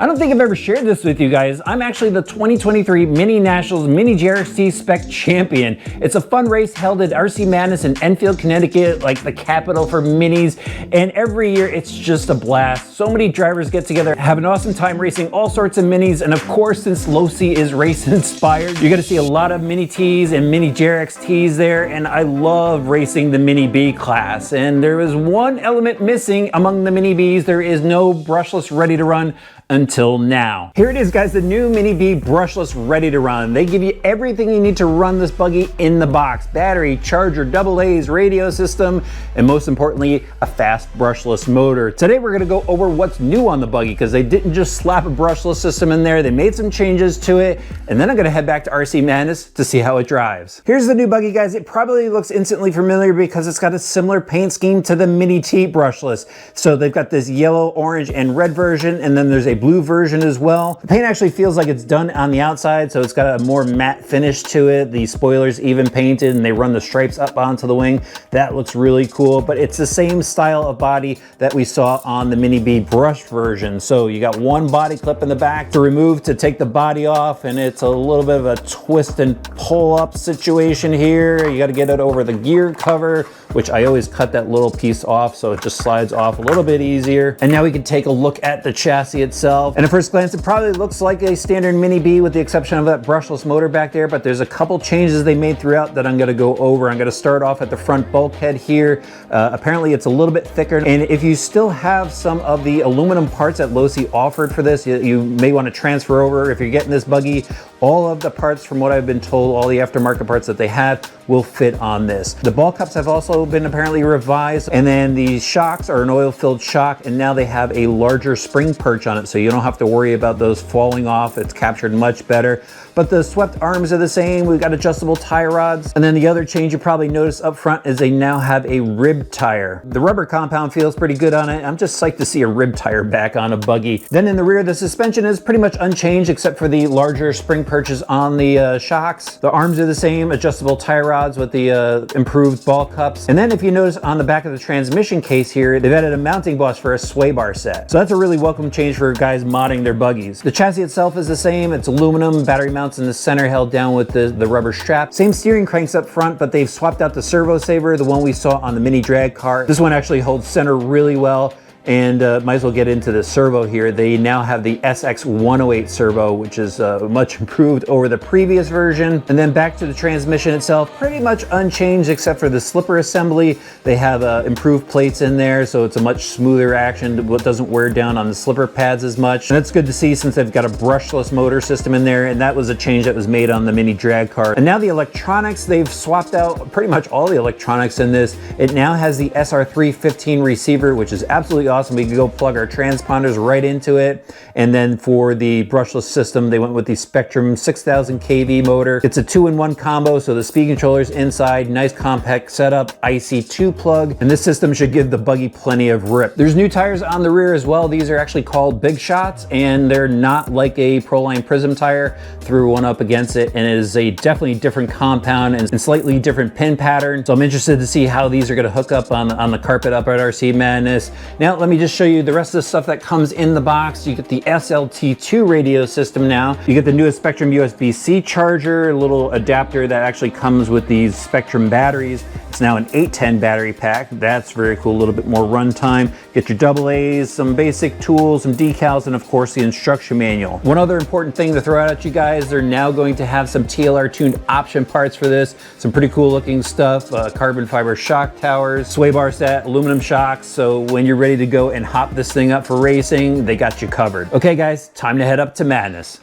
I don't think I've ever shared this with you guys. I'm actually the 2023 Mini Nationals Mini JRXT Spec Champion. It's a fun race held at RC Madness in Enfield, Connecticut, like the capital for minis. And every year it's just a blast. So many drivers get together, have an awesome time racing all sorts of minis. And of course, since Losi is race inspired, you're gonna see a lot of Mini Ts and Mini JRXTs there. And I love racing the Mini B class. And there is one element missing among the Mini Bs. There is no brushless ready to run until now. Here it is, guys, the new Mini B brushless ready to run. They give you everything you need to run this buggy in the box. Battery, charger, AA's, radio system, and most importantly, a fast brushless motor. Today we're gonna go over what's new on the buggy because they didn't just slap a brushless system in there, they made some changes to it, and then I'm gonna head back to RC Madness to see how it drives. Here's the new buggy, guys. It probably looks instantly familiar because it's got a similar paint scheme to the Mini T brushless. So they've got this yellow, orange, and red version, and then there's a blue version as well. The paint actually feels like it's done on the outside, so it's got a more matte finish to it. The spoiler's even painted and they run the stripes up onto the wing. That looks really cool, but it's the same style of body that we saw on the Mini B brush version. So you got one body clip in the back to remove to take the body off, and it's a little bit of a twist and pull up situation here. You got to get it over the gear cover, which I always cut that little piece off so it just slides off a little bit easier. And now we can take a look at the chassis itself. And at first glance, it probably looks like a standard Mini B with the exception of that brushless motor back there, but there's a couple changes they made throughout that I'm gonna go over. I'm gonna start off at the front bulkhead here. Apparently it's a little bit thicker. And if you still have some of the aluminum parts that Losi offered for this, you may wanna transfer over. If you're getting this buggy, all of the parts, from what I've been told, all the aftermarket parts that they have will fit on this. The ball cups have also been apparently revised, and then the shocks are an oil-filled shock, and now they have a larger spring perch on it, so you don't have to worry about those falling off. It's captured much better. But the swept arms are the same. We've got adjustable tie rods. And then the other change you probably noticed up front is they now have a rib tire. The rubber compound feels pretty good on it. I'm just psyched to see a rib tire back on a buggy. Then in the rear, the suspension is pretty much unchanged except for the larger spring perches on the shocks. The arms are the same, adjustable tie rods with the improved ball cups. And then if you notice on the back of the transmission case here, they've added a mounting boss for a sway bar set. So that's a really welcome change for guys modding their buggies. The chassis itself is the same. It's aluminum, battery mounts in the center held down with the rubber strap. Same steering cranks up front, but they've swapped out the servo saver, the one we saw on the Mini drag car. This one actually holds center really well. And might as well get into the servo here. They now have the SX108 servo, which is much improved over the previous version. And then back to the transmission itself, pretty much unchanged except for the slipper assembly. They have improved plates in there, so it's a much smoother action. What doesn't wear down on the slipper pads as much. And that's good to see since they've got a brushless motor system in there, and that was a change that was made on the Mini drag car. And now the electronics, they've swapped out pretty much all the electronics in this. It now has the Sr315 receiver, which is absolutely awesome. We can go plug our transponders right into it. And then for the brushless system, they went with the Spectrum 6000 kV motor. It's a 2-in-1 combo, so the speed controller's inside, nice compact setup, IC2 plug, and this system should give the buggy plenty of rip. There's new tires on the rear as well. These are actually called Big Shots, and they're not like a Proline Prism tire. Threw one up against it, and it is a definitely different compound and slightly different pin pattern. So I'm interested to see how these are gonna hook up on the carpet up at RC Madness. Now, let me just show you the rest of the stuff that comes in the box. You get the SLT2 radio system now. You get the newest Spectrum USB-C charger, a little adapter that actually comes with these Spectrum batteries. It's now an 810 battery pack. That's very cool, a little bit more runtime. Get your AA's, some basic tools, some decals, and of course the instruction manual. One other important thing to throw out at you guys, they're now going to have some TLR tuned option parts for this. Some pretty cool looking stuff, carbon fiber shock towers, sway bar set, aluminum shocks. So when you're ready to go and hop this thing up for racing, they got you covered. Okay guys, time to head up to Madness.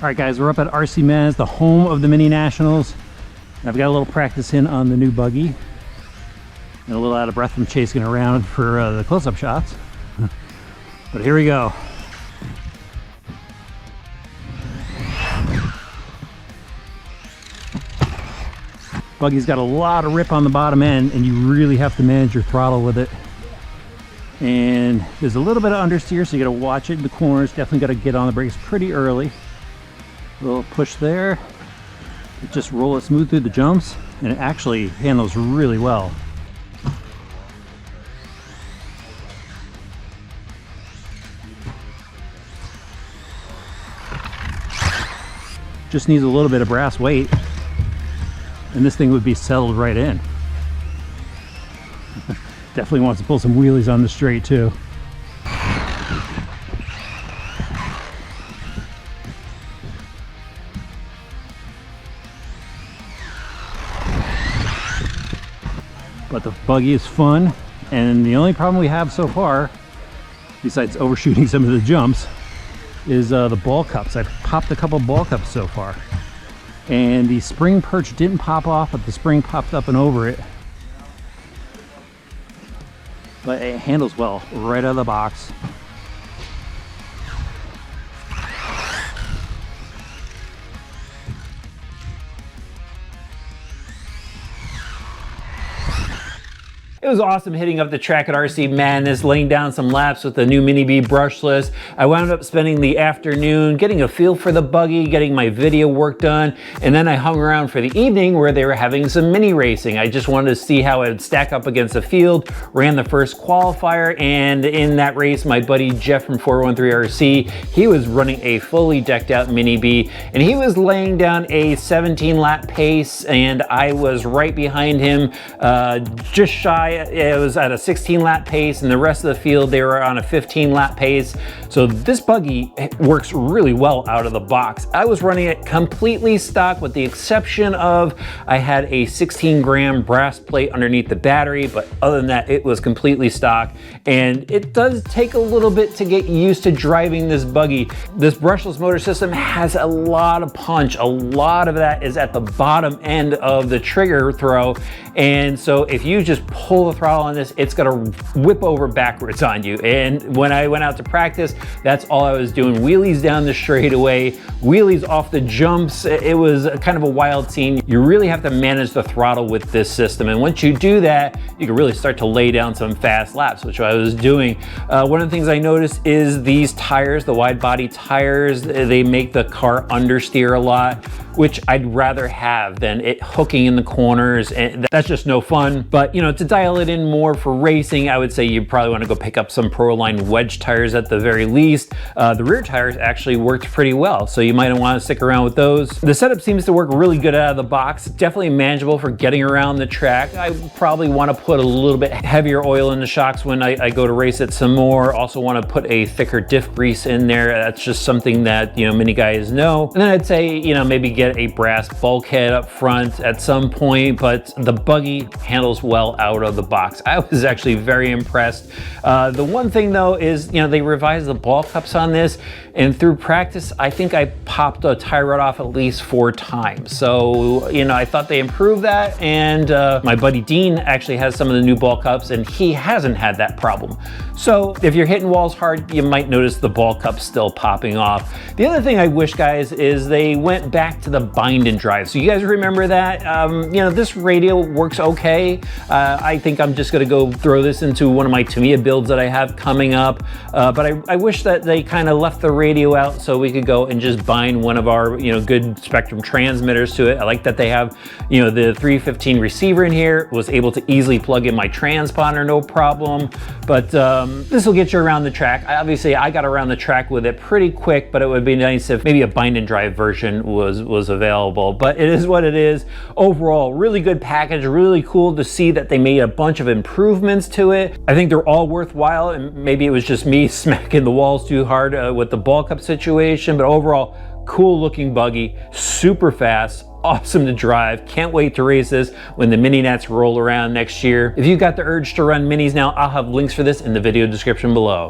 All right guys, we're up at RC Madness, the home of the Mini Nationals. I've got a little practice in on the new Buggy. And a little out of breath from chasing around for the close-up shots. But here we go. Buggy's got a lot of rip on the bottom end, and you really have to manage your throttle with it. And there's a little bit of understeer, so you gotta watch it in the corners. Definitely gotta get on the brakes pretty early. A little push there. Just roll it smooth through the jumps, and it actually handles really well. Just needs a little bit of brass weight, and this thing would be settled right in. Definitely wants to pull some wheelies on the straight too. But the Buggy is fun, and the only problem we have so far, besides overshooting some of the jumps, is the ball cups. I've popped a couple ball cups so far, and the spring perch didn't pop off, but the spring popped up and over it. But it handles well right out of the box. It was awesome hitting up the track at RC Madness, laying down some laps with the new Mini B brushless. I wound up spending the afternoon getting a feel for the Buggy, getting my video work done, and then I hung around for the evening where they were having some mini racing. I just wanted to see how it would stack up against the field. Ran the first qualifier, and in that race, my buddy Jeff from Sr315 RC, he was running a fully decked out Mini B, and he was laying down a 17 lap pace, and I was right behind him, just shy. It was at a 16 lap pace, and the rest of the field, they were on a 15 lap pace. So this Buggy works really well out of the box. I was running it completely stock with the exception of I had a 16-gram brass plate underneath the battery, but other than that, it was completely stock. And it does take a little bit to get used to driving this Buggy. This brushless motor system has a lot of punch. A lot of that is at the bottom end of the trigger throw. And so if you just pull the throttle on this, it's gonna whip over backwards on you. And when I went out to practice, that's all I was doing. Wheelies down the straightaway, wheelies off the jumps. It was kind of a wild scene. You really have to manage the throttle with this system. And once you do that, you can really start to lay down some fast laps, which I was doing. One of the things I noticed is these tires, the wide body tires, they make the car understeer a lot, which I'd rather have than it hooking in the corners. And that's just no fun. But you know, to dial it in more for racing, I would say you probably want to go pick up some Proline wedge tires at the very least. The rear tires actually worked pretty well, so you might want to stick around with those. The setup seems to work really good out of the box. Definitely manageable for getting around the track. I probably want to put a little bit heavier oil in the shocks when I go to race it some more. Also want to put a thicker diff grease in there. That's just something that, you know, many guys know. And then I'd say, you know, maybe get a brass bulkhead up front at some point, but the Buggy handles well out of the box. I was actually very impressed. The one thing though is, you know, they revised the ball cups on this, and through practice, I think I popped a tie rod off at least 4 times. So, you know, I thought they improved that, and my buddy Dean actually has some of the new ball cups, and he hasn't had that problem. So if you're hitting walls hard, you might notice the ball cups still popping off. The other thing I wish, guys, is they went back to the bind and drive. So you guys remember that? You know, this radio works okay. I think I'm just gonna go throw this into one of my Tamiya builds that I have coming up. But I wish that they kind of left the radio out so we could go and just bind one of our, you know, good Spectrum transmitters to it. I like that they have, you know, the Sr315 receiver in here. Was able to easily plug in my transponder, no problem. But this will get you around the track. Obviously, I got around the track with it pretty quick, but it would be nice if maybe a bind and drive version was available. But it is what it is. Overall, really good package. Really cool to see that they made a bunch of improvements to it. I think they're all worthwhile, and maybe it was just me smacking the walls too hard with the ball cup situation, but overall, cool looking Buggy, super fast, awesome to drive. Can't wait to race this when the mini nats roll around next year. If you've got the urge to run minis now, I'll have links for this in the video description below.